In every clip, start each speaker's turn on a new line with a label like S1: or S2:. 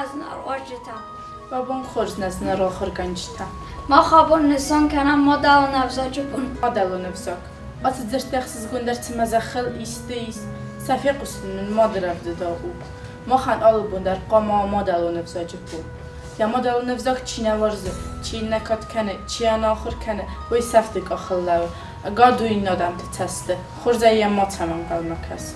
S1: خزنار واجتا
S2: بابون خورز نزنه رو خرگنجتا
S1: ما خوابون نسان کنم مدل نفزاج بون
S2: مدلو نفزاك أتزرت تخصص قندر تمزخل إستيس سفيق من مادر أفد داغو ما خان ألبون در قاما مدلو نفزاج بون يا مدلو نفزاك چينا ورزه چي نكات كنه چي أنا آخر كنه وي سفتك أخل لو قادو این آدم تتسته خورزه یه ما تمام قلمکس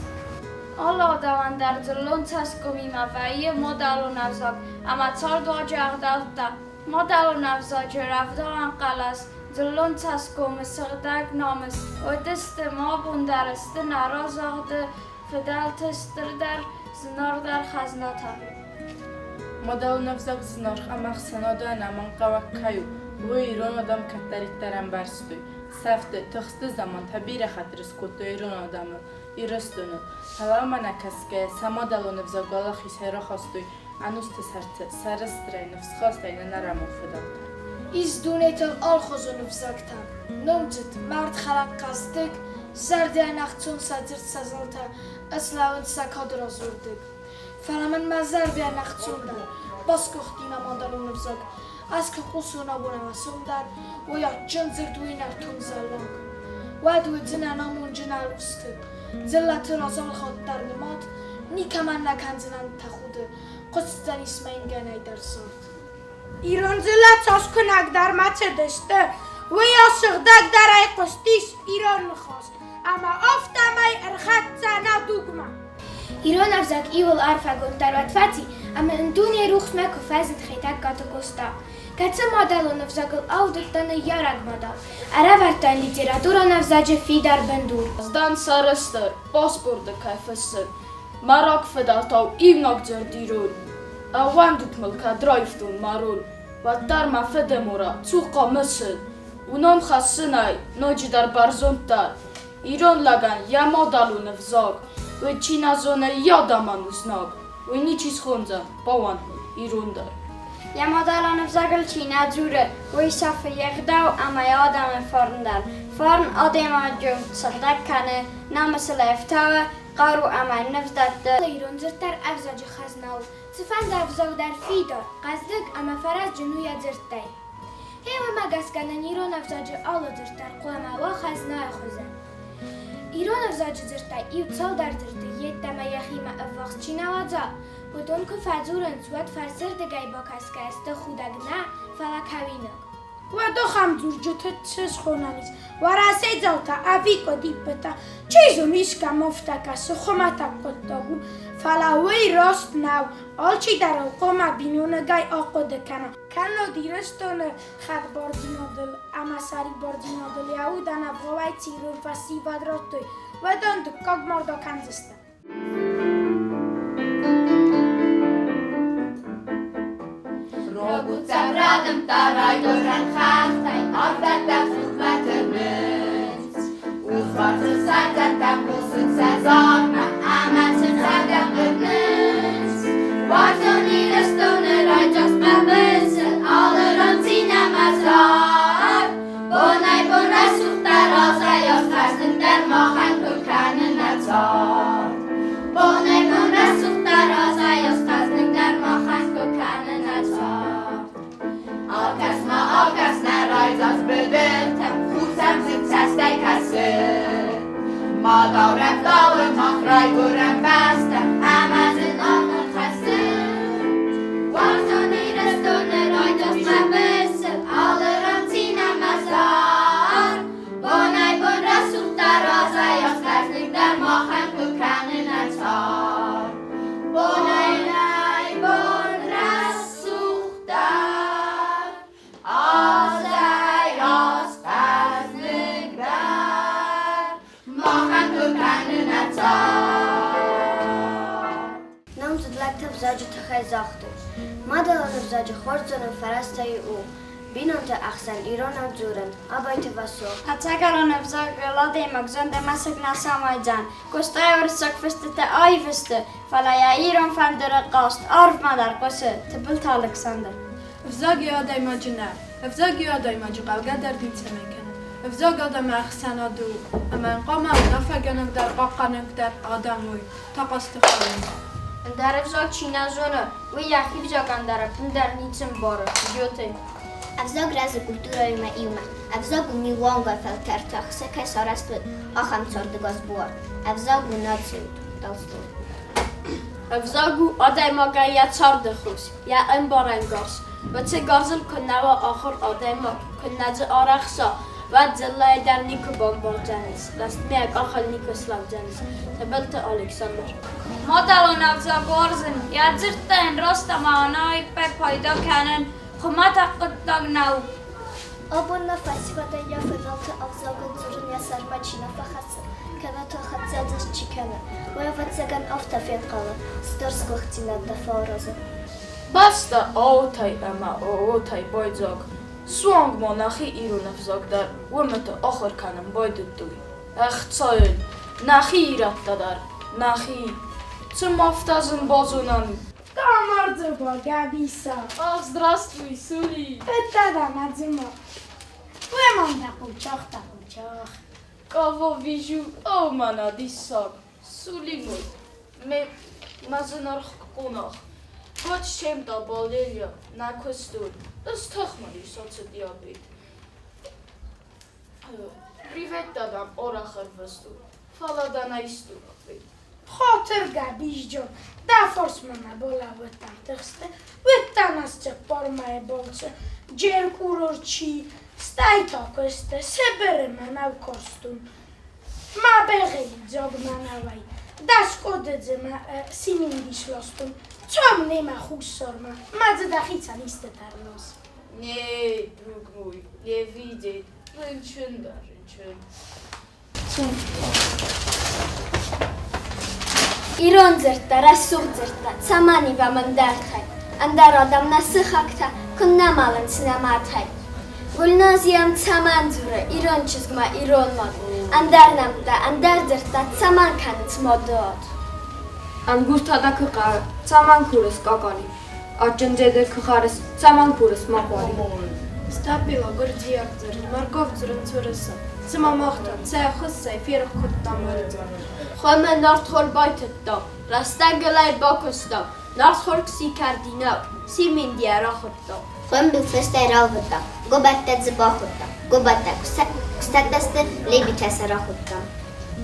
S1: الله دوان در دلون تسکومی مفعی مدل نفزاج اما تار دو جغدالتا مدل نفزاج رفدان قلس دلون تسکوم سردگ نامس و دست ما بوندرست نراز آهده فدال تستر در زنار در خزناتا
S2: مدل نفزاك زنار أمخ سنادا نمان قوك كيو و ایران آدم کتریت درم برستوی سفته تخست زمان تبیر خطرس کتو ایران آدم ایرستونو حالا من که سما دلو نفزا گالا خیس هرا خواستوی انوست سرستره نفس خواسته اینه نرم افدالتا
S3: ایز دونیتل آل خوزو نفزاکتم نمجد مرد خلق قصدک زرده نخچون سجرد سزالتا اسلاون سکاد را زوردک فلمن مزر بیا نخچون در باس کختینا مادلو نفزاک از که خصونا بونه مسوم در و یا جن زردوی نرتون زلنگ و دوی زنه نامون جنال استه زلت رازال خود در نماد نیکه من نکن زنن تخوده قصدن اسمین گنه در سرد
S4: ایران زلت ساز کنک در مچه دشته و یا سغدک در ای قصدیش ایران نخواست اما افتمای ارخط زنه دوگمه
S5: ایران افزاک ایول عرفگون در وطفتی اما اندونی روخ مکو فازد خیتک گاتو گستا کتسه مادل و نفزاگل او دکتن یارگ مادل اره ورتن لیتراتورا نفزاج فی در بندور
S6: زدان سرستر باس برده کیفستر مراک فدالتاو ایوناک زردیرون اوان دکمل که درایفتون مارون و در مفده مورا چوقا مسل اونام خسنای ناجی در برزوند در ایران لگن یا مادل و نفزاگ و چینا زونه یادمان وزناگ و نیچیز خونزن باوان ایران در
S1: یا مدل نفزاگل چینه جوره وی صفه یک دو اما یادم فرن در فرن آدم جم صدق کنه نامسل افتاوه قارو اما نفزدت در
S5: ایران زرتر افزاج خزناو صفان در افزاگ در فی دار قصدک اما فرز جنوی زرتای هیو مگس کنن ایران افزاج آلا زرتر قوما و خزنای خوزن ایران افزاج زرتای ایو تال در زرتای یه دمه یخیمه افاقس چینه وزا بدون که فزورن سواد فرسر دگای با کس که است خودک نه فلا کوینک
S4: و دو خمزور جوته چش خونانیز و راسه جوتا اویکو دیپتا چیزو میشکا مفتکسو خمتا قطابو فلاوی راست نو آلچی در القوم بینون گای آقو دکنه کنو دیرستون خد باردینا دل اما سری باردینا دل یهو دانا بوای تیرون فسی بدراتوی و دان دکاک مردا کنزسته
S7: Roguțam radăm tarai doran khachtai afdata fukmata mens Ufarță sadata busut sazorna amatın sadam gönüns Varzonine stone rajas mabesel alırım sinemazlar Bonay bonay suhtar olsa yoz karsın dermohan kökanın atar Bonay bonay suhtar olsa yoz karsın dermohan kökanın atar Alkas na rajzas bödöltem, húzem züccesztej kasszöl. Ma daurem daul, makraj gurem báztem, ámázın annak hasszöl. Varzon éreztőne rajzas ma beszél, alırım cínem azar. Bonay bonra szuktar az ajaz, leszlik der mahem kökánin acsar. Bonay bonra szuktar.
S5: نامزد لکتب زاج تخی زاخته مادل زاج خورزن فرستای او بینون تا احسن ایران زورن آبایت واسو
S1: اتاگران افزاگ لاده مگزن ده مسک نسامای جان گستای ورسک فسته آی فسته فلا یا ایران فندر قاست عرف مادر قصه تبلت الکساندر
S2: افزاگ یادای ماجنر افزاگ یادای ماجی قلقه در دیت میکنه افزاگ آدم اخسنا دو اما انقام نفگنک در قاقنک در آدم وی تا قاست خواهیم
S5: Andare vzog cina zonă, ui jahi vzog andare, andar nicem boră, idiote.
S8: A vzog razy kulturą ma iuma, a vzogu mi łąga feltertach, se sorastwy ocham cordego zbor, a vzogu nocy dolstu.
S6: Avzagu oday maga ja tsardachus, ja embarengos. Wat se garzel kunnawa akhir oday ma kunnadze arakhsa. Wat zellay dar niku bombardanis. Last meag akhal niku slavdanis. Tabelte Alexander.
S1: Model navzog orzen. Ja zirten rosta maanai pe payda kanen. Khumata qıttag nav.
S8: Obunna fasifada ja fedalta a vzogu dzurnia sarmacina fachasa, kana to chatzadzes chikana, wojować zagan ofta fiatqala, storsko chcina da foroza.
S6: Basta otay ama otay boyzog. Swang monachi iruna vzogdar. Wemete akhir kanem boydutui. Chtsoyl. Nachi irattadar. Nachi. Zum aftazın bozunami.
S4: Bardzo bogabisa.
S6: Ach, здравствуй, Suli.
S4: Pytada madzumo. Łemon da kucioch.
S6: Kavo viju, o mana disag. Suli mul. Me mazenar qonaq. Qoch chemda bolelya, na kostur. Is taxmali sotsdiabit. Privet dadam orakhar vastu. Faladana isturabit.
S4: Xotir gabizjo. Da forsmana bola vetan texte. Vetanasce pormae bolce. Gel kurorci. Stai toko este. Sebere manav kostun. Ma begei zog manavai. Da skodedze ma simindis lostun. Цом нема хусорма. Мадзе да хица нисте тарнос.
S6: Не, друг мой, не видеть. Женщин да, женщин.
S5: İron zırtta, rasur zırtta, samani va mandartay. Andar adam nasıxakta, kunnamalın sinamatay. Gulnaziyam saman zure, iron çizgma, iron mod. Andar namda, andar zırtta, saman kanıt modot.
S9: Angurtada kıqar, saman kurus qaqani. Arjendede kıqaris, saman kurus maqvari.
S3: Stabila gurdziakzır, margovzırın çırısı. Sıma moxtan, çay xıssay, firq kuttamırı.
S6: Xome nartxol baytetta, rasta gelay bakosta. Nartxol ksi kardina, simin diyara xutta.
S8: Хом бил фестай ралвата, гобатта збахута, гобатта кстатасты лебича сарахута.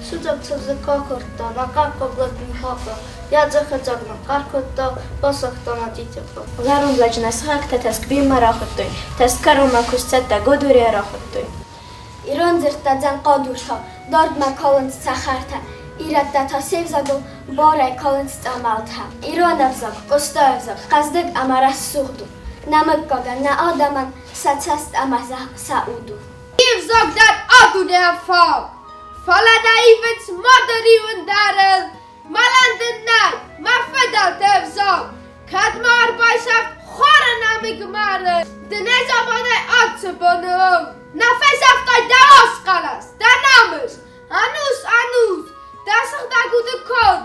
S3: Sucakçızı kakırtta, nakakablatın haqı. Yadzıxıcaqna, qarkıtta, basaqtana titipı.
S5: Larun lajna sıxakta taskbi maraxuttuy. Taskaruma kustata goduri araxuttuy. İron zırtta zan qadurta, dordma kalınç saxarta. İratta ta sevzagu, boray kalınç tsamalta. İron avzaq, qostoyavzaq, qazdık amaras suğdu. Namık qaga na adaman, satsast amaza saudu.
S3: Ivzogdat agunen fag. Falada ivets madariven darel. Malandennay, mafedal tevzog. Kadmar baysaf, xoranami gmarel. Dine zamanay atsı bunu. Nafes aftay davos qalas, danamış. Anus. Dasıq da gudu kon.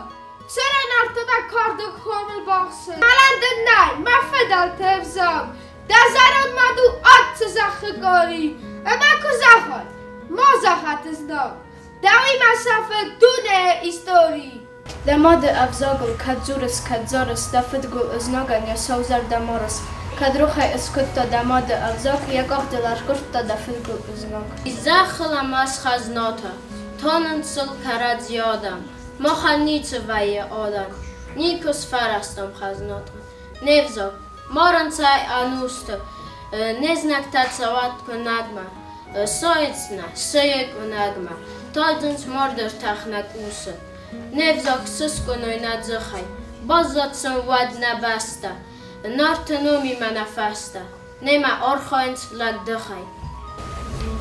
S3: Seren artada kardık xomul baxsın. Malandennay, mafedal tevzog. Dazaron madu atsı zaxı qori. Ama kuzaxay, mozaxat znam. Dawi masafę dune historii.
S2: Demody avzogul kadzoris da fydgul uznogan ja souzar damoros. Kadruchaj eskutto demody avzog, jak ochdelar kurto da fydgul uznog.
S10: Izachla mas khaznota, tonensel karadziodam, mochanice vaje odam, nikus farastom khaznota. Nevzog, morancaj anusto, neznak tacawatko nagma, soicna, sejek unagma. Tojdens morder tachnak usa. Nevzog suskunoj nadzachaj. Bozotsam ładna basta. Nartanumi manafasta. Nema orchoins lagdachaj.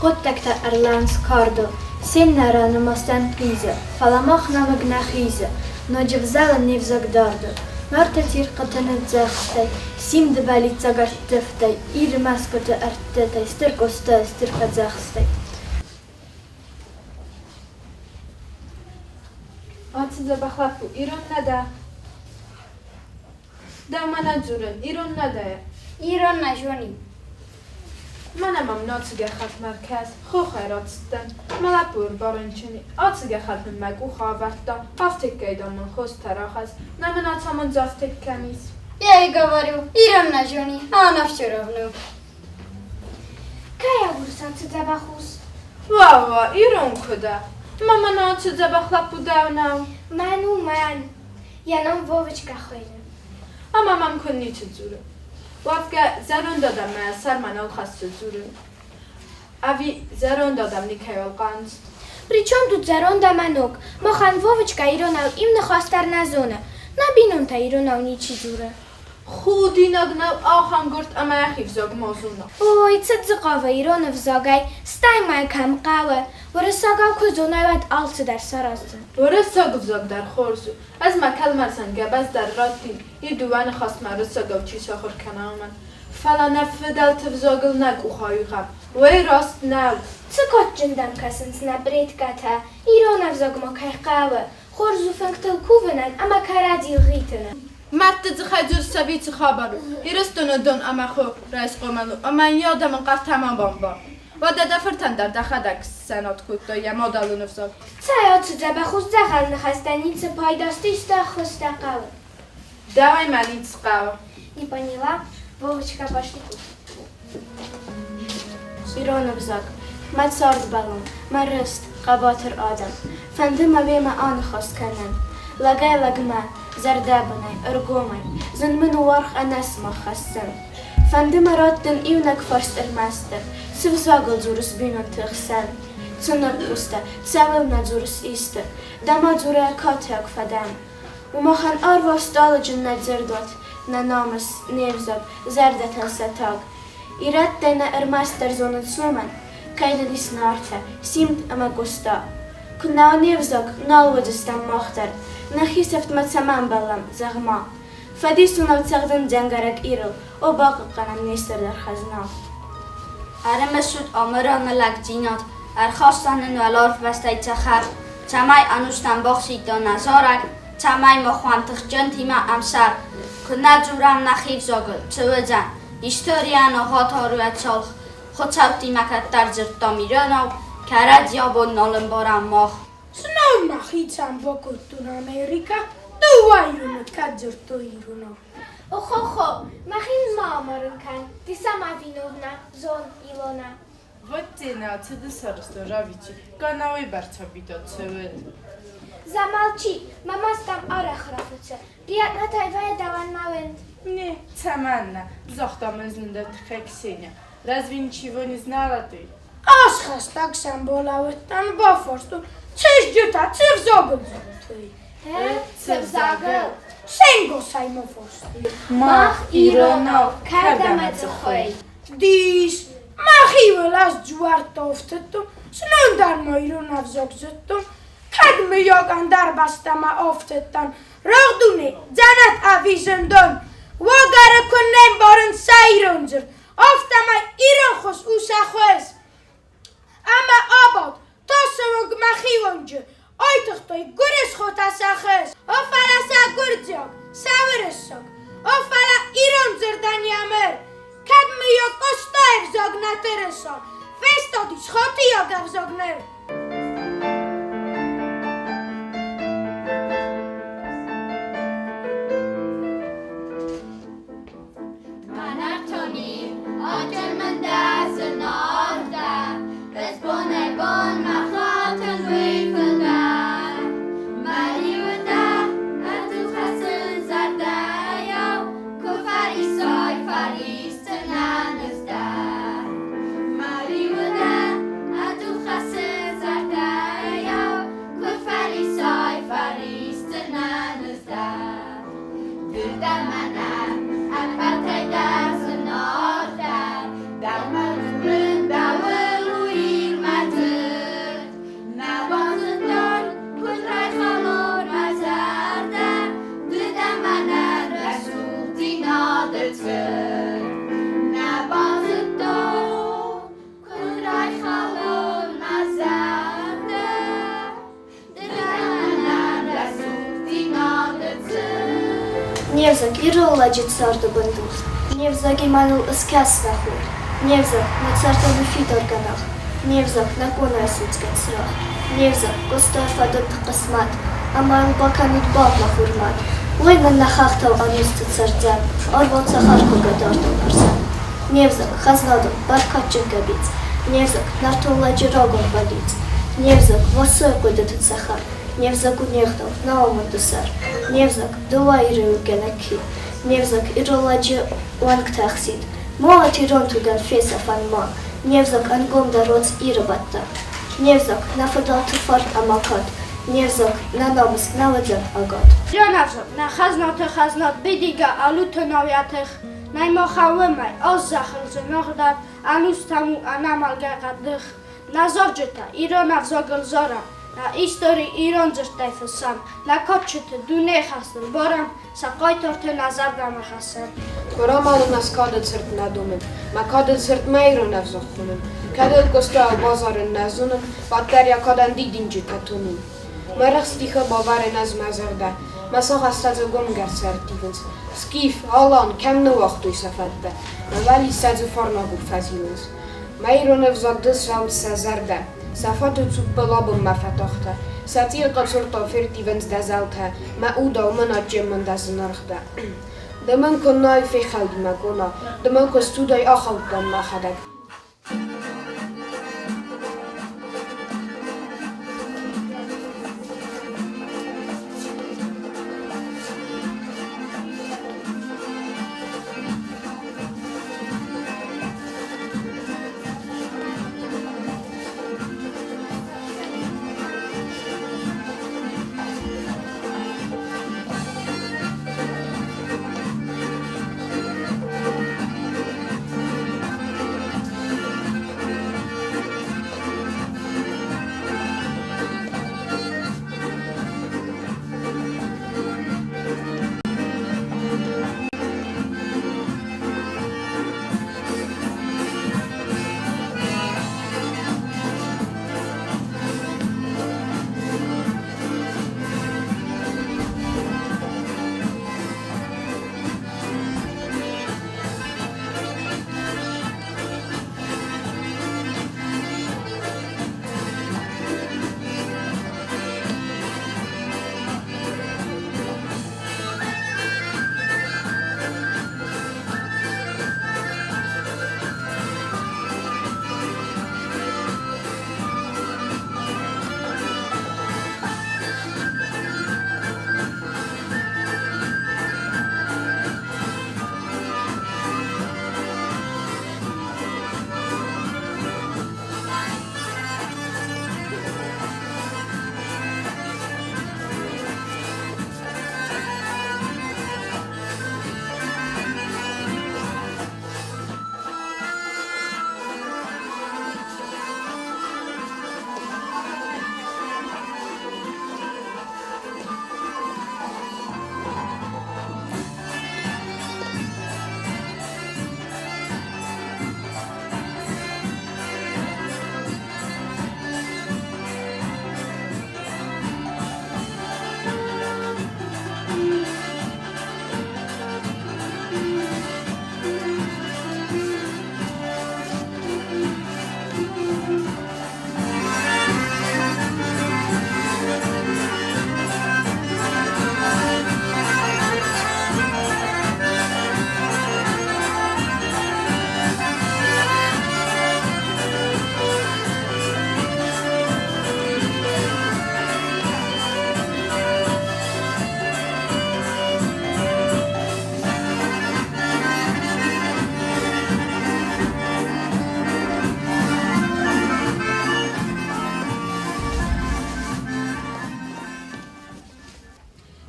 S5: Qottakta arlans kardo. Sinnara namastan piza. Falamach namag nachiza. Nojevzala nevzog dardo. Marta tirqatana zaxtay. Simde balitza gartiftay. Ir maskota artetay. Stirkosta stirqa zaxtay.
S2: Atsiza baxlapu, iron nada. Da mana juren, iron nada.
S1: İron najoni.
S2: منم ناتگه خط مرکز خو خیراتستن ملپور بارنچنی آتگه خط مگو خواهورتا هفتک گیدم من خوست تراخز نمنات همون زفتک کنیز
S1: Я и говорю, Ирам на Жони, а она все равно.
S5: Кая бурсан цэцэбахус?
S2: وا ایران کده ماما ناتگه بخلپ بوده نو
S5: Мен. Я нам Вовочка خواهیم.
S2: اما من کنی چه زوره وقتی زرون دادم سر منال خست زوره اوی زرون دادم نیکیال قانز
S5: Причем тут заронда манок? Мохан Вовочка иронал им нахастар на зона. Набинун та иронал ничи дура.
S2: خودی نگنو آخان گرد اما یخیف زاگ موزونا
S5: Ой, цэцэкава иронов загай. Стай май кам кава. Вырысагав кузунават алцы дар саразды.
S2: ورساگ زاگ در خورزو از مکل مرسن گبز در راتین یه دوان خواست من رساگو چی ساخر کنه من فلا نفدل تفزاگل نگو خواهی غم وی راست نو
S5: Цыкот джиндам касынс на бредката. Иронов загма кай кава. Хорзу фэнктал кувенан, ама карадил гитана.
S2: مرد زخی زور سوی چه خبرو ایرستون دون اما خو رئیس قومنو اما یادم انقدر تمام بام و دفرتن در دخدک سنات کود یا مادالو نفزاگ
S5: Цая цэцэбахус захал нахастаница пайдасты стахоста кава.
S2: давай манить сқава
S5: Не поняла? Вовочка, пошли. Иронов заг. Мат сард балон. Марест قباتر آدم. فندم بیم آن خواست کنن. لگای لگما. زردابنای. ارگومای. زن من ورخ اناس ما خستن. فندم راتن ایونک فرست ارماستر. سوزاگل زورس بینن تخسن. Цунар пуста, целым надзурс исты. Дама дзуре катяк фадам. Умахан арва сталыджын надзердот. На намыс, невзок, зардатан сатаг. Ират тайна эрмастер зонын суман. Кайна дисна арта, симт ама густа. Кунау невзок, налвадыстан махтар. Нахисафт мацаман балам, загма. Фадисунав цагдын дзянгарак ирыл. О бақыққанам нестердар хазна.
S1: Арэмэсуд омыран лагдинат. Архастанն ու ալորվ վստայ ծախար, ծամայ անուստան բողսի տոնազորակ, ծամայ մոխվան թխջն թիմա ամսար, կնած ուրամ նախիվ զոգլ, ծվըձան, իստորիան օղաթորուացող, խոցավ տիմակատար զրտոմ իրոնով, կարած յաբոն նոլմբորան մող։
S4: Սնով նախիցան բոկոտուն Ամերիկա, դու այրունը կաջրտո իրունով։
S5: Օխոխո, մախին մամարն կան, դիսամա վինովնա, զոն իլոնա։
S2: Вот тена, цеды сарысто равичи, канауи барцабито цевед.
S5: Замолчи, мамас там арахрафуца. Приятно тайвая даван мавент.
S2: Не, цаманна, захтам излинда тхексеня. Разве ничего не знала ты?
S4: Աշխաս տաքսան բոլավըտան բաֆորստու, չես ջտա, ծև զոգլ զոտվեի։
S5: Ծվզագլ։
S4: Սենգոսայ մոֆորստու։
S2: Մախ իրոնով,
S5: Կարդամա ծխոյ։
S4: Դիս, մախի վլաս ջուարտով տտում, սնոնդար մոյրունավ զոգ զտում, կադ միոգան դարբաստամա ով տտան, ռողդուն է, ձանատ ավի զնդոն, վագարը կուննեն բարն սայրոն զր, ով տամա իրոն խոս ուսախոես, Ama abad, tasavog maxivoncu, ay tıxtoy gürüz xotasaqız, o falasa gürcok, savırısok, o fala iron zırdan yamır, kadmı yok ostayev zognatırısok, festodis xoti yok avzogner.
S8: Nevzag irıl acıt sardı bındıl. Nevzag imanıl ıskaz vahur. Nevzak na cartowy fidorganach. Nevzak na qonaysuckat sıraq. Nevzak qostarfadot qismat. Aman bakanit babla hurmat. Uyna na xaxtav anustu carcan. Arvoca xarkoga dardım arsan. Nevzak xaznadom barkatçın gabic. Nevzak nartollacı rogon balic. Nevzak vasoy qoydatı saxar. Nevzak unextav naomun dusar. Nevzak dua iriu genaki. Nevzak irolacı wank taxsid. Moat iron tugan fesa fan ma. Nevzak angomda roz irabatta. Nevzak na fadal tufar amakat. Nevzak na namus na vadzat agat.
S4: جانفزم نه خزنات خزنات بدیگه الو تناویتخ نیما خوامه از زخل زناخدار الوز تمو انامالگه قدخ نزار جتا ایران افزا گلزارم نه ایستوری ایران زرتای فسم نه کچت دونه خستن بارم سقای تارت نظر دم خستن
S9: برام آن از کادت سرت ندومم ما کادت سرت میرون افزا خونم کادت گسته بازار نزونم بدتر یا کادن دیدین جتا تونم مرخستیخه باور نز مزرده مساق استاذ گمگر سرتیونس سکیف آلان کم نو وقتوی سفته ولی استاذ فرنا بود فزیونس میرون افزا دست راود سزرده سفاتو چوب بلابم مفتاخته ساتیر قصرتا فرتیونس دزالته ما اودا و من اجم من دزنرخته دمن کن نای فی خلدی مگونا دمن کن استودای آخوت دم مخدک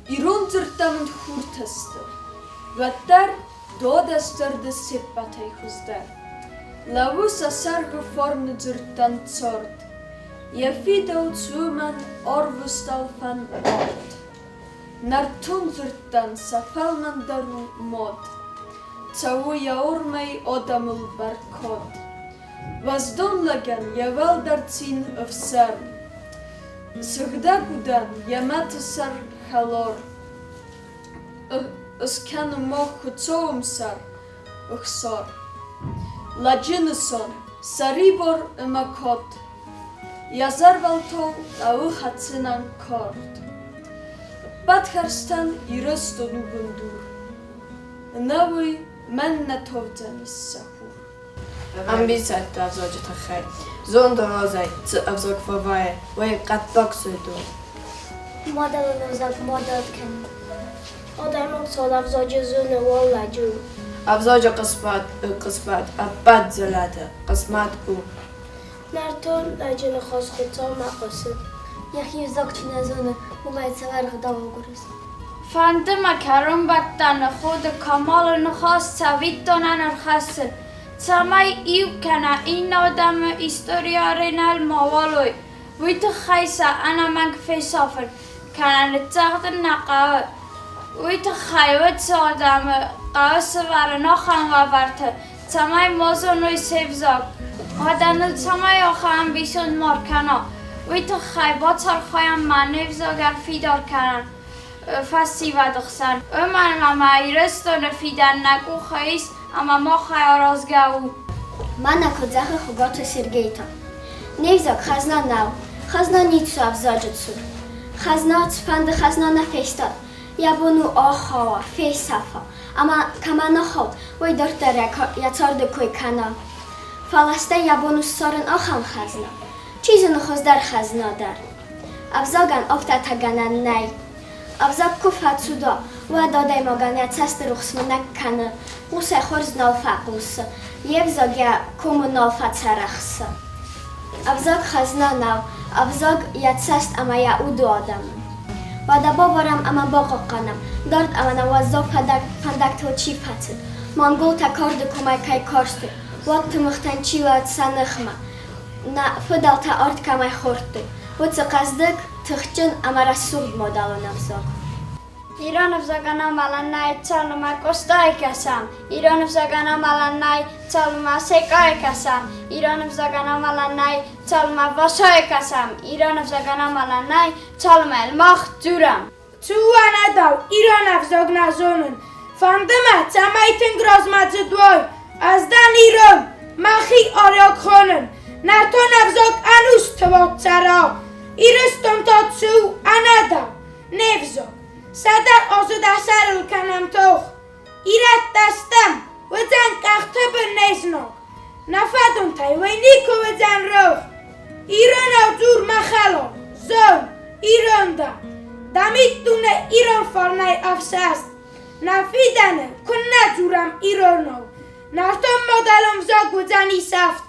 S6: Irunzurtamın hurtastı. Vattar dodastırdı sippatay huzda. Lavusa sargı fornu zurtan tsort. Yafido tsuman orvustalfan ort. Nartun zurtan safalman daru mod. Całuja urmej odamul barkod. Воздонлаган явалдарцин овсар. Сагдагудан яматусар халор. Оскану моху цоумсар охсор. Լաջինսոն, սարիբոր ըմակոտ, Յազարվալթով լավու խացինան կորդ, Պատխարստան իրստոն ու բնդուր, Նավույ մեննը թովձանիս սախուր.
S9: Ամբիցիա тавзоджи тахай. Зондо розай, ц авзоквавае, вай катток сөйдү.
S8: Модал навзак модал кен. Одаймок сол авзоджи зуны волладжу.
S9: Авзоджи кыспат, аппат зелата, кысмат у.
S8: Нартон аджины хосхуцо мақосы. Яхи взокчина зуны умайца варгдавогурис.
S1: Фандыма карун баттаны худы камалын хас цавиттонан архасын. Цамай иукана ин адамы историяренал мавалой. Вույты хайса анаманг фейсафыр. Кананы цағдын нақауы. Вույты хайвыт адамы қауысы вары нохан ваварты. Цамай мозоной севзак. Аданыл цамай охаан бисон маркана. Вույты хай бацар хаям маневзагар фидар канан. Фасивадықсан. Өман мамайрыстон фидан нагу хайс. Ама моха разгау.
S8: Мана кодзаха хугото Сергейта. Невзак хазна нау. Хазна ницу авзаджицу. Хазна цфанды хазна на фейстат. Ябону ахава, фейсафа. Ама камана ход. Ой дортерек яцарды кой кана. Фаласте ябону сорен ахам хазна. Чизуну хоздар хазна дар. Авзаган офтатаганан най. Авзак куфат суда. و داده مگانه چست رخصمنک کنه قوسه خورز نالفا قوسه یبزاگه کوم نالفا چرخسه ابزاگ خزنه نو ابزاگ یا چست اما یا او دو آدم و دبا بارم اما باقا قنم دارد اما نوازا فندک تو چی فتد مانگول تا کارد کمکای کارسته وقت مختن چی و سنخمه نه فدال تا آرد کمای خورده و چه قصدک تخچن اما رسول مدال نفزاگ
S1: ایران فزاگانا مالانای چالما کوستای کسام ایران فزاگانا مالانای چالما سکای کسام ایران فزاگانا مالانای چالما واسای کسام ایران فزاگانا مالانای چالما الماخ دورم
S4: Цуана дал Иран авзогна зонын. Фандыма цамайтын грозмаджы двой. Аздан Иран махи аряк хонын. Нартон авзог анус твот цара. Ирыстон татсу анада. Невзог. Sadar ozuda sarıl kanam tox. İrat dastam. Vıcan qaxtı bir neznog. Nafadun tay ve niko vıcan rox. İran avdur maxalo. Zon. İranda. Damit dune İran farnay afsast. Nafidane kunna duram İranov. Narton modalım zog vıcan isafta.